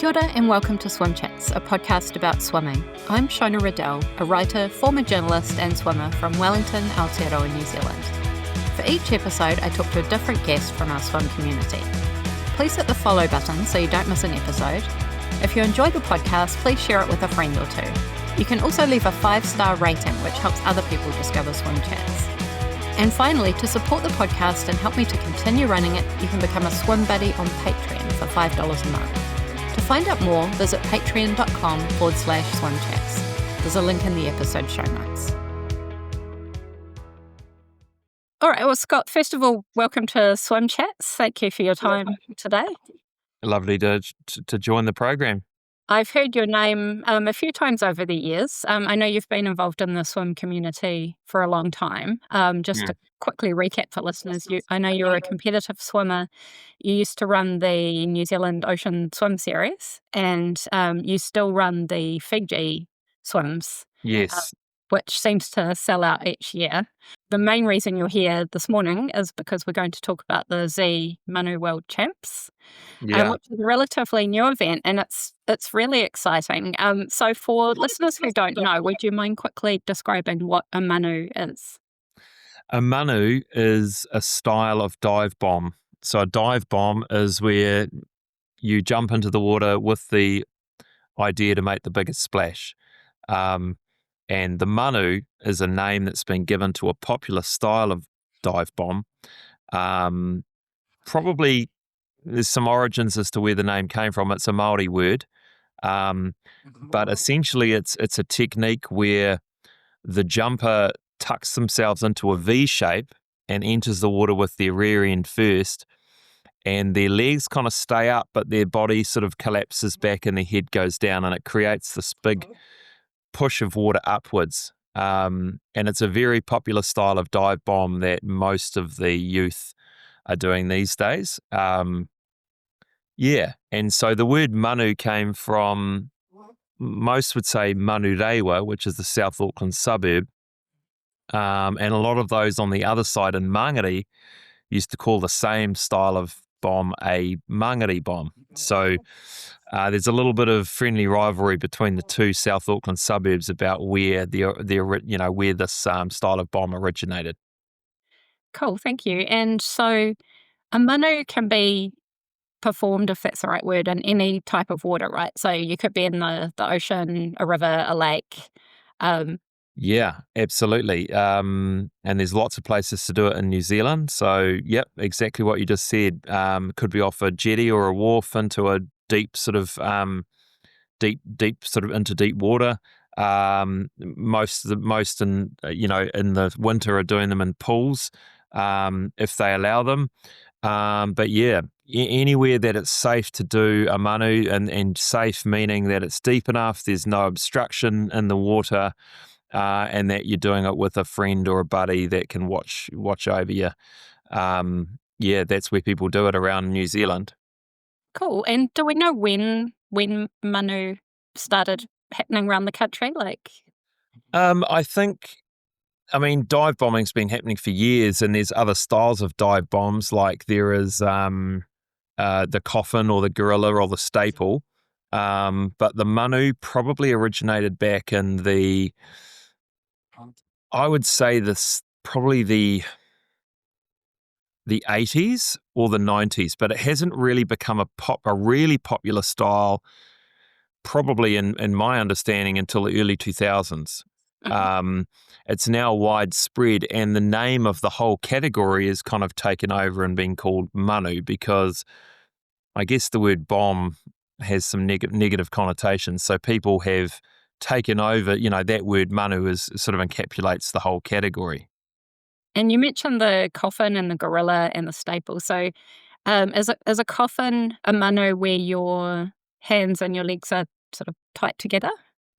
Kia ora and welcome to Swim Chats, a podcast about swimming. I'm Shona Riddell, a writer, former journalist and swimmer from Wellington, Aotearoa, New Zealand. For each episode, I talk to a different guest from our swim community. Please hit the follow button so you don't miss an episode. If you enjoy the podcast, please share it with a friend or two. You can also leave a 5-star rating, which helps other people discover Swim Chats. And finally, to support the podcast and help me to continue running it, you can become a swim buddy on Patreon for $5 a month. To find out more, visit patreon.com/swimchats. There's a link in the episode show notes. All right, well, Scott, first of all, welcome to Swim Chats. Thank you for your time today. Lovely to join the program. I've heard your name a few times over the years. I know you've been involved in the swim community for a long time. To quickly recap for listeners, I know you're a competitive swimmer. You used to run the New Zealand Ocean Swim Series, and you still run the Fiji swims. Yes. Which seems to sell out each year. The main reason you're here this morning is because we're going to talk about the Z Manu World Champs, which is a relatively new event, and it's really exciting. So for listeners who don't know, would you mind quickly describing what a manu is? A manu is a style of dive bomb. So a dive bomb is where you jump into the water with the idea to make the biggest splash. And the manu is a name that's been given to a popular style of dive bomb. Probably there's some origins as to where the name came from. It's a Māori word. But essentially it's a technique where the jumper tucks themselves into a V shape and enters the water with their rear end first. And their legs kind of stay up, but their body sort of collapses back and their head goes down, and it creates this big push of water upwards, and it's a very popular style of dive bomb that most of the youth are doing these days. And so the word manu came from, most would say Manurewa, which is the South Auckland suburb, and a lot of those on the other side in Māngere used to call the same style of bomb a Māngere bomb. So there's a little bit of friendly rivalry between the two South Auckland suburbs about where where this style of bomb originated. Cool, thank you. And so a manu can be performed, if that's the right word, in any type of water, right? So you could be in the ocean, a river, a lake. Yeah, absolutely. And there's lots of places to do it in New Zealand. So, yep, exactly what you just said. Could be off a jetty or a wharf into a deep into deep water. Most in the winter are doing them in pools, if they allow them. But yeah, anywhere that it's safe to do a manu, and safe meaning that it's deep enough, there's no obstruction in the water. And that you're doing it with a friend or a buddy that can watch over you. That's where people do it around New Zealand. Cool. And do we know when manu started happening around the country? I mean, dive bombing's been happening for years, and there's other styles of dive bombs, like there is the coffin or the gorilla or the staple. But the manu probably originated back in I would say probably the 80s or the 90s, but it hasn't really become a really popular style, probably in my understanding, until the early 2000s. It's now widespread, and the name of the whole category is kind of taken over and being called manu, because I guess the word bomb has some negative connotations. So people have taken over, that word manu is sort of encapsulates the whole category. And you mentioned the coffin and the gorilla and the staple. So is a coffin a manu where your hands and your legs are sort of tight together?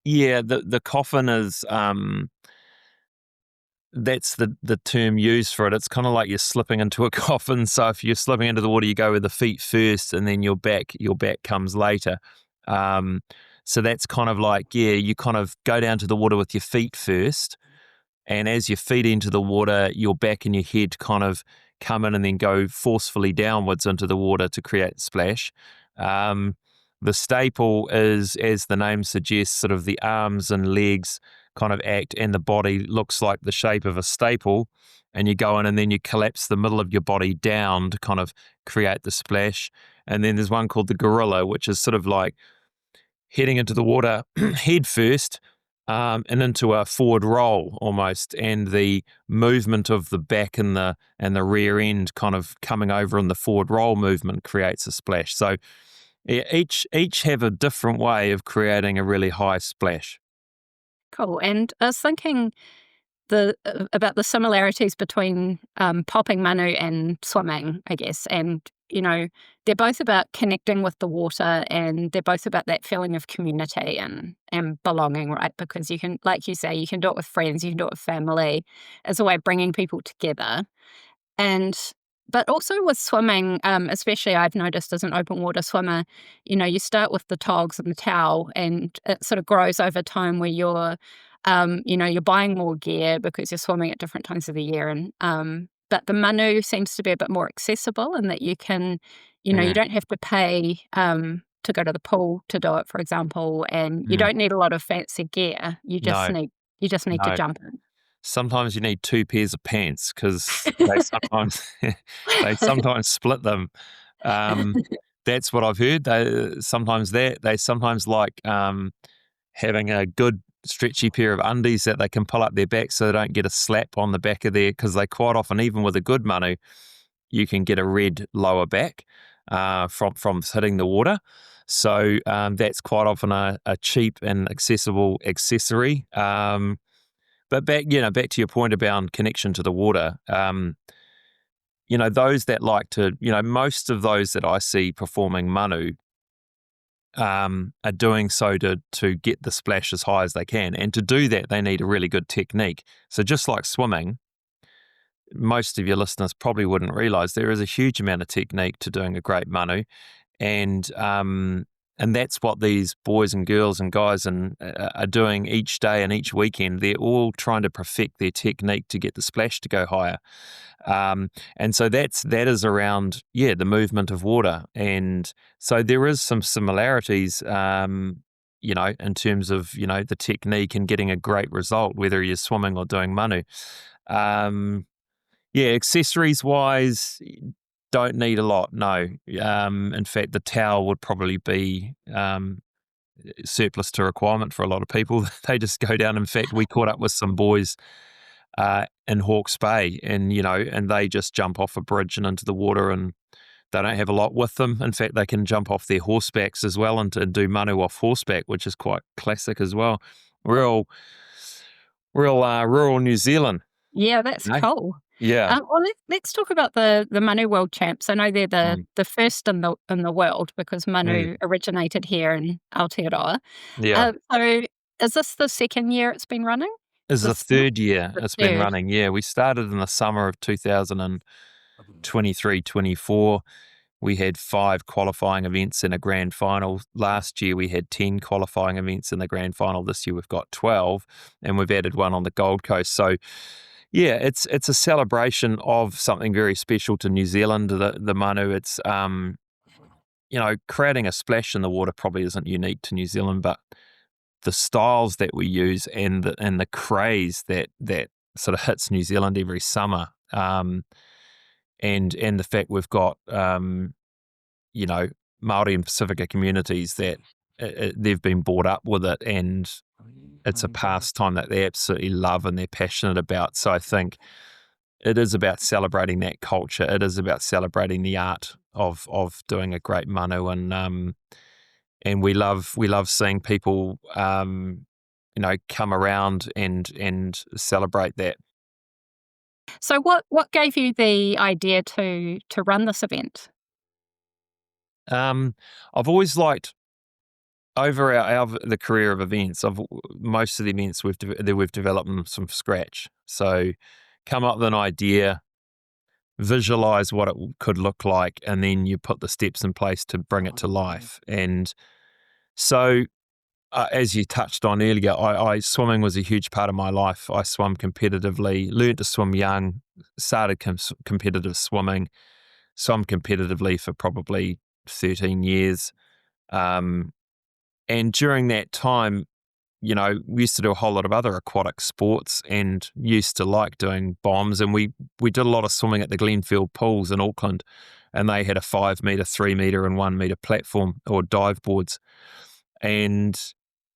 Yeah, the coffin is, that's the term used for it. It's kind of like you're slipping into a coffin. So if you're slipping into the water, you go with the feet first, and then your back comes later. So that's kind of like, you kind of go down to the water with your feet first, and as your feet enter the water, your back and your head kind of come in and then go forcefully downwards into the water to create splash. The staple is, as the name suggests, sort of the arms and legs kind of act, and the body looks like the shape of a staple, and you go in and then you collapse the middle of your body down to kind of create the splash. And then there's one called the gorilla, which is sort of like heading into the water head first, and into a forward roll almost, and the movement of the back and the rear end kind of coming over in the forward roll movement creates a splash. So each have a different way of creating a really high splash. Cool. And I was thinking about the similarities between popping manu and swimming, I guess. And, they're both about connecting with the water, and they're both about that feeling of community and belonging, right? Because you can, like you say, you can do it with friends, you can do it with family as a way of bringing people together. But also with swimming, especially I've noticed as an open water swimmer, you start with the togs and the towel, and it sort of grows over time where you're buying more gear because you're swimming at different times of the year. But the manu seems to be a bit more accessible in that you can, you don't have to pay to go to the pool to do it, for example, and you don't need a lot of fancy gear. You just No, need to no. jump in. Sometimes you need 2 pairs of pants because they sometimes split them. That's what I've heard. They sometimes like having a good stretchy pair of undies that they can pull up their back so they don't get a slap on the back of their, because they quite often, even with a good manu, you can get a red lower back from hitting the water. So that's quite often a cheap and accessible accessory. But back to your point about connection to the water, those that like to, most of those that I see performing manu are doing so to get the splash as high as they can. And to do that, they need a really good technique. So just like swimming, most of your listeners probably wouldn't realise there is a huge amount of technique to doing a great manu. And that's what these boys and girls and guys are doing each day and each weekend. They're all trying to perfect their technique to get the splash to go higher. And so that is around, the movement of water. And so there is some similarities, in terms of, the technique and getting a great result, whether you're swimming or doing manu. Accessories-wise, don't need a lot, no. In fact, the towel would probably be surplus to requirement for a lot of people. They just go down. In fact, we caught up with some boys in Hawke's Bay, and they just jump off a bridge and into the water, and they don't have a lot with them. In fact, they can jump off their horsebacks as well and do manu off horseback, which is quite classic as well. Real rural New Zealand. Yeah, that's cool. Yeah. Well, let's talk about the Manu World Champs. I know they're the first in the world because manu originated here in Aotearoa. Yeah. So is this the second year it's been running? This is the third year it's been running. Yeah, we started in the summer of 2023-24. We had 5 qualifying events and a grand final. Last year we had 10 qualifying events in the grand final. This year we've got 12, and we've added one on the Gold Coast. So yeah, it's a celebration of something very special to New Zealand, the manu. It's creating a splash in the water probably isn't unique to New Zealand, but the styles that we use and the craze that sort of hits New Zealand every summer, and the fact we've got Māori and Pasifika communities that they've been brought up with it, and it's a pastime that they absolutely love and they're passionate about. So I think it is about celebrating that culture. It is about celebrating the art of doing a great manu, and we love seeing people come around and celebrate that. So what gave you the idea to run this event? I've always liked, over the career of events, most of the events we've developed them from scratch. So come up with an idea, visualize what it could look like, and then you put the steps in place to bring it to life. And so as you touched on earlier, swimming was a huge part of my life. I swam competitively, learned to swim young, started competitive swimming, swum competitively for probably 13 years. And during that time, we used to do a whole lot of other aquatic sports and used to like doing bombs. And we did a lot of swimming at the Glenfield pools in Auckland, and they had a 5 metre, 3 metre and 1 metre platform or dive boards. And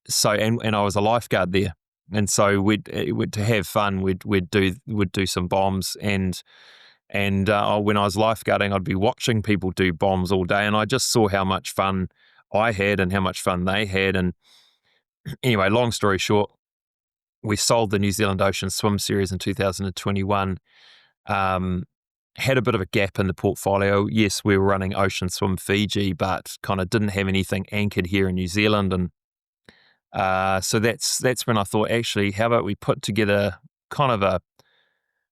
so, and I was a lifeguard there. And so we'd to have fun, we'd do some bombs, and when I was lifeguarding, I'd be watching people do bombs all day, and I just saw how much fun I had and how much fun they had. And anyway, long story short, we sold the New Zealand Ocean Swim Series in 2021. Had a bit of a gap in the portfolio. Yes, we were running Ocean Swim Fiji, but kind of didn't have anything anchored here in New Zealand. And so that's when I thought, actually, how about we put together kind of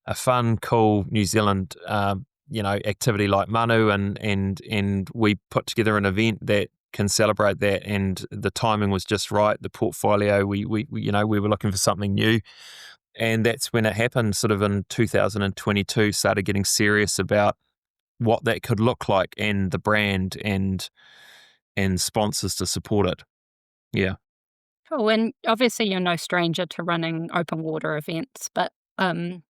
a fun, cool New Zealand activity like Manu, and we put together an event that can celebrate that. And the timing was just right. The portfolio, we were looking for something new, and that's when it happened. Sort of in 2022, started getting serious about what that could look like, and the brand and sponsors to support it. Yeah. Cool. And obviously, you're no stranger to running open water events, but I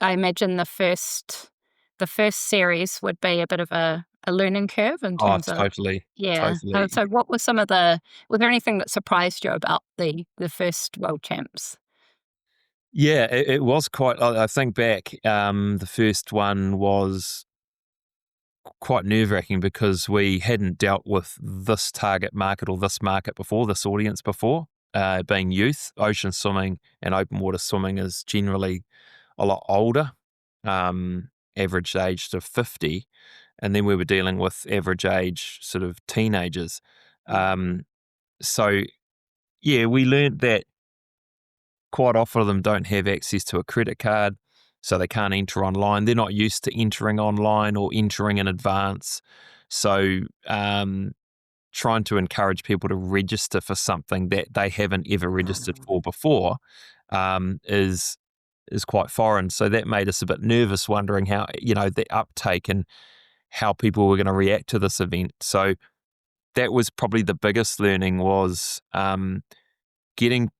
imagine the first series would be a bit of a learning curve in terms of Totally. So what were was there anything that surprised you about the first World Champs? Yeah, it was quite. I think back, the first one was quite nerve-wracking because we hadn't dealt with this target market or this market before, this audience before, being youth. Ocean swimming and open water swimming is generally a lot older, average age to 50, and then we were dealing with average age sort of teenagers. So yeah, we learned that quite often of them don't have access to a credit card, so they can't enter online. They're not used to entering online or entering in advance. So trying to encourage people to register for something that they haven't ever registered for before is quite foreign. So that made us a bit nervous, wondering how, the uptake and how people were going to react to this event. So that was probably the biggest learning, was getting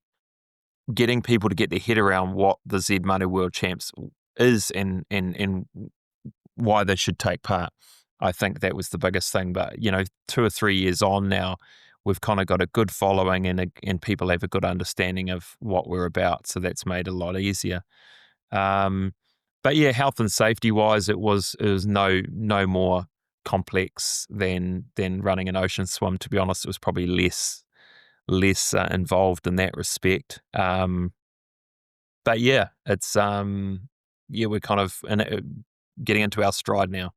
people to get their head around what the Z Manu World Champs is and why they should take part. I think that was the biggest thing. But 2 or 3 years on now, we've kind of got a good following, and people have a good understanding of what we're about. So that's made it a lot easier. But yeah, health and safety wise, it was no more complex than running an ocean swim. To be honest, it was probably less involved in that respect. But yeah, it's we're kind of getting into our stride now.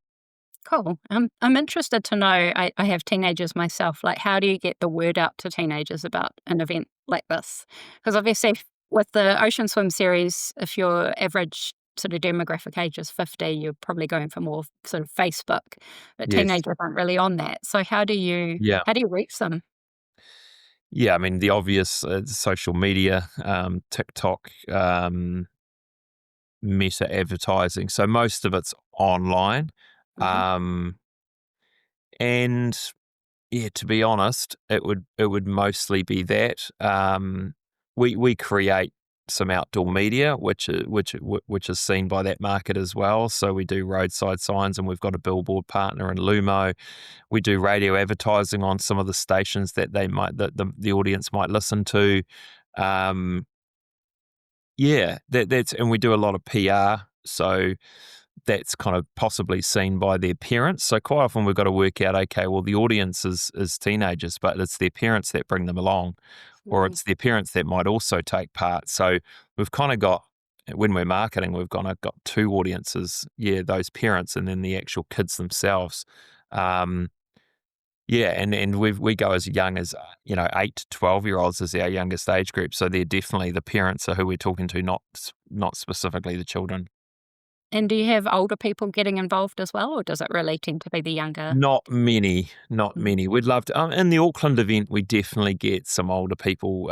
Cool. I'm interested to know, I have teenagers myself, like how do you get the word out to teenagers about an event like this? Because obviously with the Ocean Swim Series, if your average sort of demographic age is 50, you're probably going for more sort of Facebook, but Yes. teenagers aren't really on that. So how do you reach them? Yeah, I mean, the obvious social media, TikTok, meta advertising. So most of it's online. And yeah, to be honest, it would mostly be that. We create some outdoor media, which is seen by that market as well. So we do roadside signs, and we've got a billboard partner in Lumo. We do radio advertising on some of the stations that the audience might listen to. That's, and we do a lot of PR. So that's kind of possibly seen by their parents. So quite often we've got to work out, okay, well, the audience is teenagers, but it's their parents that bring them along, or it's their parents that might also take part. So we've kind of got, when we're marketing, we've got 2 audiences, those parents and then the actual kids themselves. And we go as young as 8 to 12-year-olds as our youngest age group. So they're definitely, the parents are who we're talking to, not specifically the children. And do you have older people getting involved as well, or does it really tend to be the younger? Not many. We'd love to. In the Auckland event, we definitely get some older people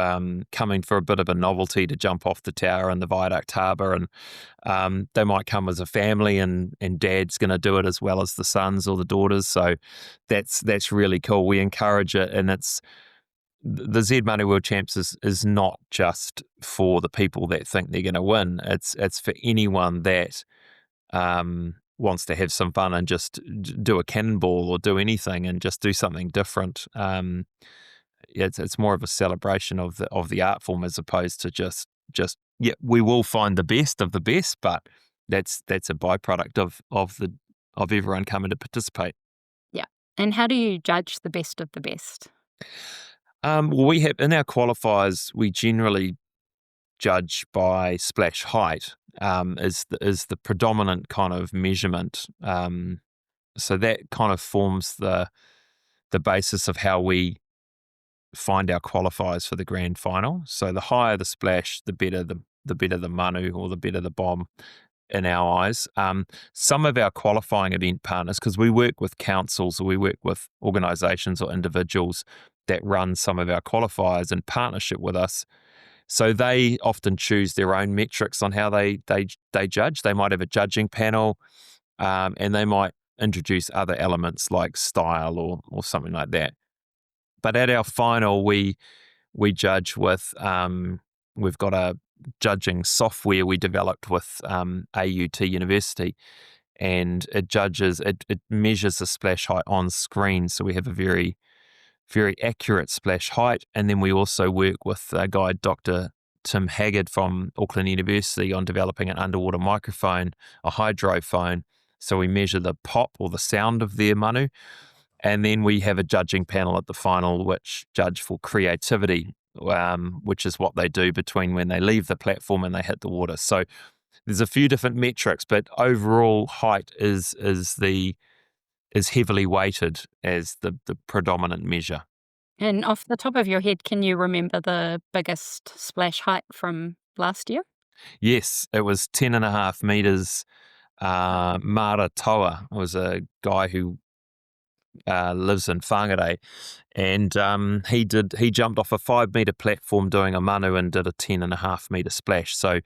coming for a bit of a novelty to jump off the tower in the Viaduct Harbour, and they might come as a family, and Dad's going to do it as well as the sons or the daughters. So that's really cool. We encourage it, and it's the Z Manu World Champs is not just for the people that think they're going to win. It's for anyone that wants to have some fun and just do a cannonball or do anything and just do something different. It's more of a celebration of the art form as opposed to just we will find the best of the best, but that's a byproduct of everyone coming to participate. Yeah. And how do you judge the best of the best? Well, we have in our qualifiers, we generally judge by splash height, is the predominant kind of measurement. So that kind of forms the basis of how we find our qualifiers for the grand final. So the higher the splash, the better the manu, or the better the bomb in our eyes. Some of our qualifying event partners, because we work with councils or we work with organisations or individuals that run some of our qualifiers in partnership with us, so they often choose their own metrics on how they judge. They might have a judging panel, and they might introduce other elements like style or something like that. But at our final, we judge with we've got a judging software we developed with AUT University, and it measures the splash height on screen. So we have a very accurate splash height. And then we also work with a guy, Dr. Tim Haggard from Auckland University, on developing an underwater microphone, a hydrophone. So we measure the pop or the sound of their manu. And then we have a judging panel at the final which judge for creativity, which is what they do between when they leave the platform and they hit the water. So there's a few different metrics, but overall height is heavily weighted as the predominant measure. And off the top of your head, can you remember the biggest splash height from last year? Yes, it was 10.5 metres. Mara Toa was a guy who lives in Whangarei, and he jumped off a 5 metre platform doing a manu and did a 10.5 metre splash. So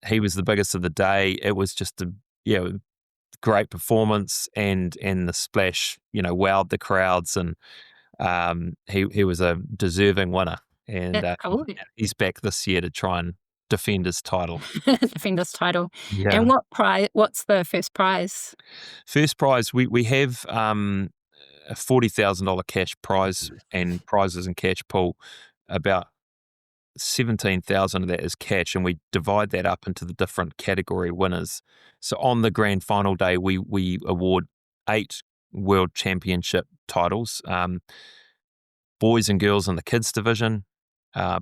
he was the biggest of the day. It was just a great performance, and the splash wowed the crowds, and he was a deserving winner, and Cool. he's back this year to try and defend his title. Defend his title. Yeah. And what's the first prize? First prize, we have a $40,000 cash prize and prizes and cash pool. About 17,000 of that is cash, and we divide that up into the different category winners. So on the grand final day, we award 8 world championship titles, boys and girls in the kids division,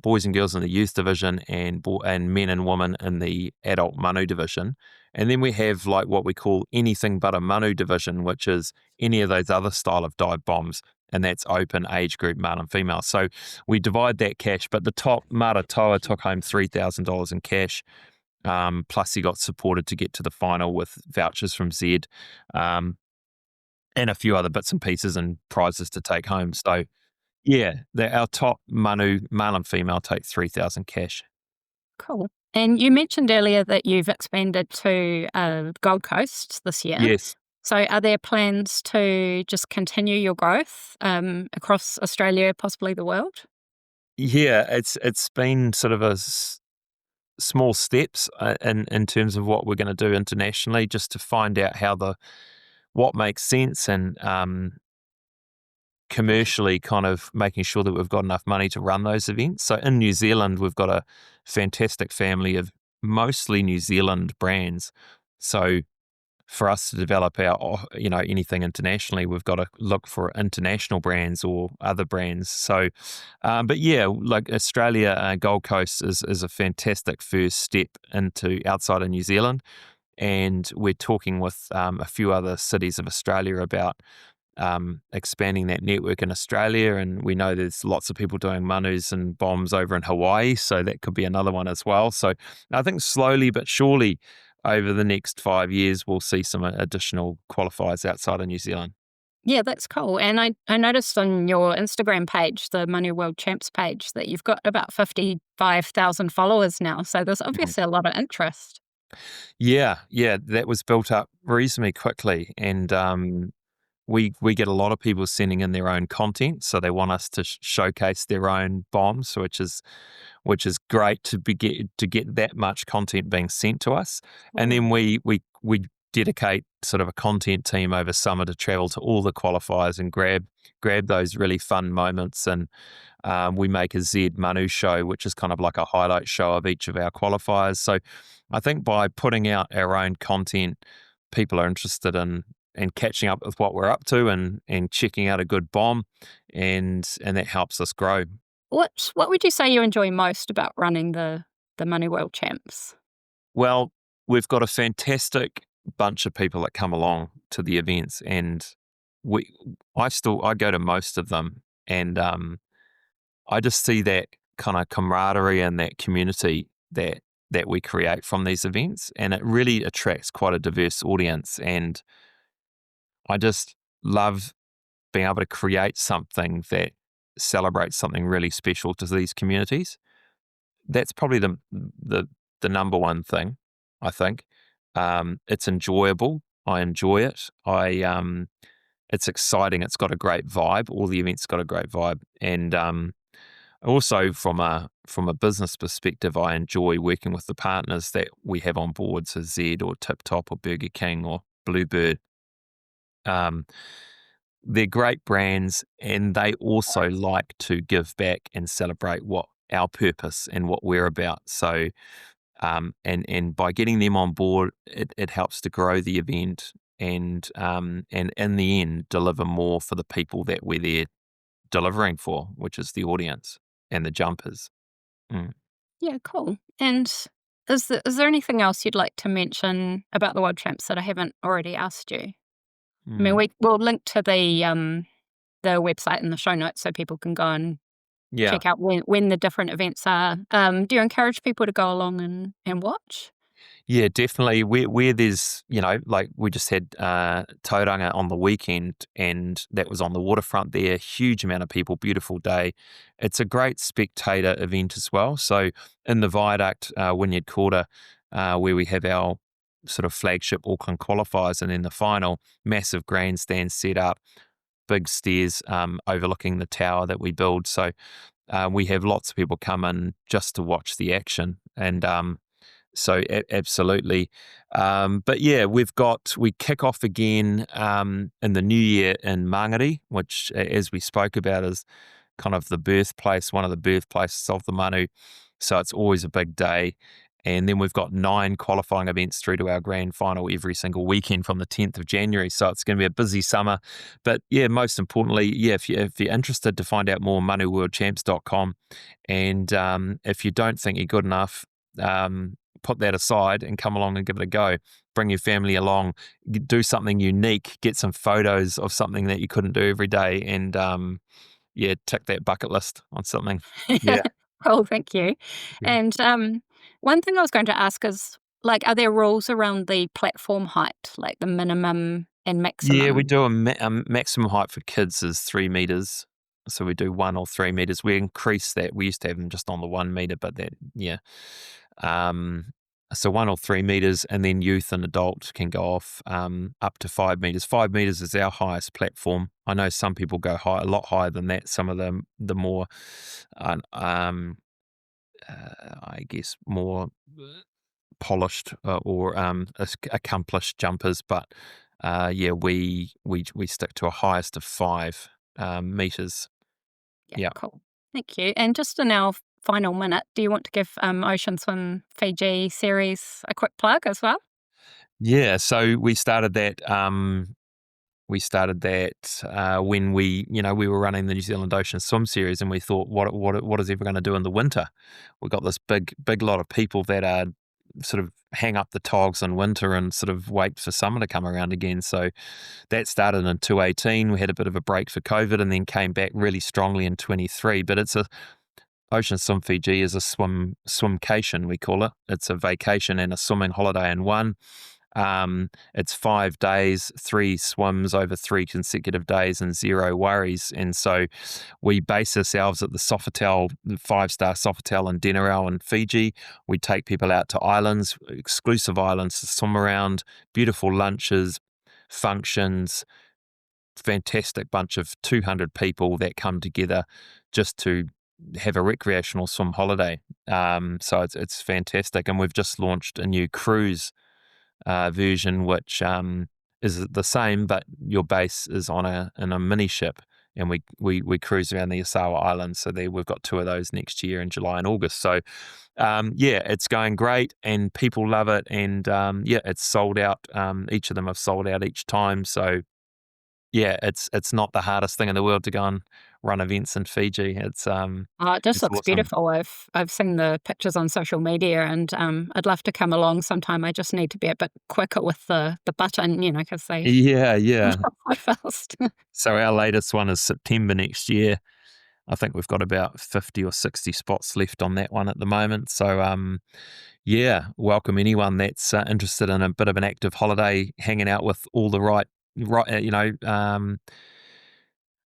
boys and girls in the youth division, and men and women in the adult manu division. And then we have like what we call anything but a manu division, which is any of those other style of dive bombs, and that's open age group, male and female. So we divide that cash, but the top, Mara Toa, took home $3,000 in cash, plus he got supported to get to the final with vouchers from Z, and a few other bits and pieces and prizes to take home. So yeah, our top manu, male and female, take 3,000 cash. Cool. And you mentioned earlier that you've expanded to Gold Coast this year. Yes. So are there plans to just continue your growth across Australia, possibly the world? Yeah, it's been sort of small steps in terms of what we're going to do internationally, just to find out what makes sense, and commercially kind of making sure that we've got enough money to run those events. So in New Zealand, we've got a fantastic family of mostly New Zealand brands. So for us to develop our, anything internationally, we've got to look for international brands or other brands. So, but yeah, like Australia, Gold Coast is a fantastic first step into outside of New Zealand. And we're talking with a few other cities of Australia about expanding that network in Australia, and we know there's lots of people doing manus and bombs over in Hawaii, so that could be another one as well. So I think slowly but surely over the next 5 years, we'll see some additional qualifiers outside of New Zealand. Yeah, that's cool. And I noticed on your Instagram page, the Manu World Champs page, that you've got about 55,000 followers now. So there's Mhm. obviously a lot of interest. Yeah, that was built up reasonably quickly, and we get a lot of people sending in their own content, so they want us to showcase their own bombs, which is great to get that much content being sent to us, and then Mm. we dedicate sort of a content team over summer to travel to all the qualifiers and grab those really fun moments, and we make a Z Manu show, which is kind of like a highlight show of each of our qualifiers. So I think by putting out our own content, people are interested in and catching up with what we're up to and checking out a good bomb, and that helps us grow. What would you say you enjoy most about running the Manu World Champs? Well, we've got a fantastic bunch of people that come along to the events, and we I go to most of them, and I just see that kind of camaraderie and that community that we create from these events, and it really attracts quite a diverse audience. And I just love being able to create something that celebrates something really special to these communities. That's probably the number one thing, I think. It's enjoyable. I enjoy it. It's exciting. It's got a great vibe. All the events got a great vibe, and also from a business perspective, I enjoy working with the partners that we have on board, so Z or Tip Top or Burger King or Bluebird. Um, they're great brands, and they also like to give back and celebrate what our purpose and what we're about. So, and by getting them on board, it helps to grow the event, and in the end, deliver more for the people that we're there delivering for, which is the audience and the jumpers. Mm. Yeah, cool. And is there anything else you'd like to mention about the World Champs that I haven't already asked you? I mean, Mm. we'll link to the website in the show notes so people can go and Yeah. check out when the different events are. Do you encourage people to go along and watch? Yeah, definitely. Where there's, like we just had Tauranga on the weekend, and that was on the waterfront there. Huge amount of people, beautiful day. It's a great spectator event as well. So in the viaduct, Wynyard Quarter, where we have our sort of flagship Auckland qualifiers, and then the final, massive grandstand set up, big stairs overlooking the tower that we build. So we have lots of people come in just to watch the action, and so absolutely. But yeah, we kick off again in the new year in Mangere, which, as we spoke about, is kind of one of the birthplaces of the Manu. So it's always a big day. And then we've got 9 qualifying events through to our grand final every single weekend from the 10th of January. So it's going to be a busy summer. But yeah, most importantly, yeah, if you're interested to find out more, manuworldchamps.com. And if you don't think you're good enough, put that aside and come along and give it a go. Bring your family along, do something unique, get some photos of something that you couldn't do every day, and yeah, tick that bucket list on something. Yeah. Oh, thank you. Yeah. And one thing I was going to ask is, like, are there rules around the platform height, like the minimum and Yeah, we maximum? do a maximum height for kids is 3 meters. So we do 1 or 3 meters. We increase that. We used to have them just on the 1 meter, but that, yeah. Um, so 1 or 3 meters, and then youth and adult can go off up to 5 meters. 5 meters is our highest platform. I know some people go high, a lot higher than that. Some of them, the more, I guess, more polished or accomplished jumpers, but yeah, we stick to a highest of 5 meters. Yeah, Yeah. cool. Thank you. And just in our final minute, do you want to give Ocean Swim Fiji series a quick plug as well? Yeah, so we started that. When we were running the New Zealand Ocean Swim Series, and we thought, what is everyone going to do in the winter? We've got this big lot of people that are sort of hang up the togs in winter and sort of wait for summer to come around again. So that started in 2018. We had a bit of a break for COVID, and then came back really strongly in 23. But it's Ocean Swim Fiji is a swimcation, we call it. It's a vacation and a swimming holiday in one. It's 5 days, 3 swims over 3 consecutive days, and 0 worries. And so we base ourselves at the Sofitel, the 5-star Sofitel in Denarau in Fiji. We take people out to islands, exclusive islands to swim around, beautiful lunches, functions, fantastic bunch of 200 people that come together just to have a recreational swim holiday. So it's fantastic. And we've just launched a new cruise version, which is the same, but your base is in a mini ship, and we cruise around the Asawa Islands. So we've got 2 of those next year in July and August. So it's going great, and people love it, and it's sold out. Each of them have sold out each time. So it's not the hardest thing in the world to go and run events in Fiji. It just looks awesome. beautiful. I've seen the pictures on social media, and I'd love to come along sometime. I just need to be a bit quicker with the button, because they so fast. So our latest one is September next year. I think we've got about 50 or 60 spots left on that one at the moment. So welcome anyone that's interested in a bit of an active holiday, hanging out with all the right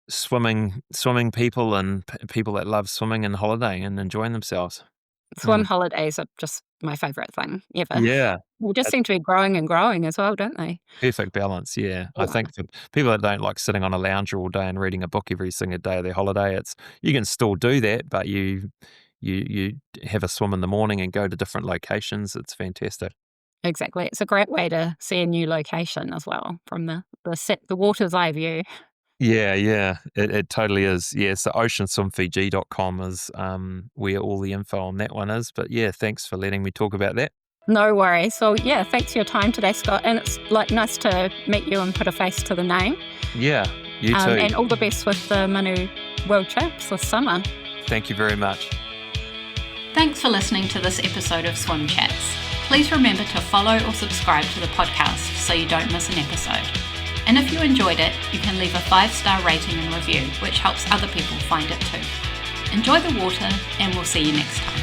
swimming people and people that love swimming and holidaying and enjoying themselves. Swim holidays are just my favourite thing ever. Yeah. They just seem to be growing and growing as well, don't they? Perfect balance, yeah. I think for people that don't like sitting on a lounger all day and reading a book every single day of their holiday, you can still do that, but you have a swim in the morning and go to different locations. It's fantastic. Exactly. It's a great way to see a new location as well from the water's eye view. Yeah, it totally is. Yeah, so oceanswimfiji.com is where all the info on that one is. But thanks for letting me talk about that. No worries. So thanks for your time today, Scott. And it's nice to meet you and put a face to the name. Yeah, you too. And all the best with the Manu World Champs this summer. Thank you very much. Thanks for listening to this episode of Swim Chats. Please remember to follow or subscribe to the podcast so you don't miss an episode. And if you enjoyed it, you can leave a 5-star rating and review, which helps other people find it too. Enjoy the water, and we'll see you next time.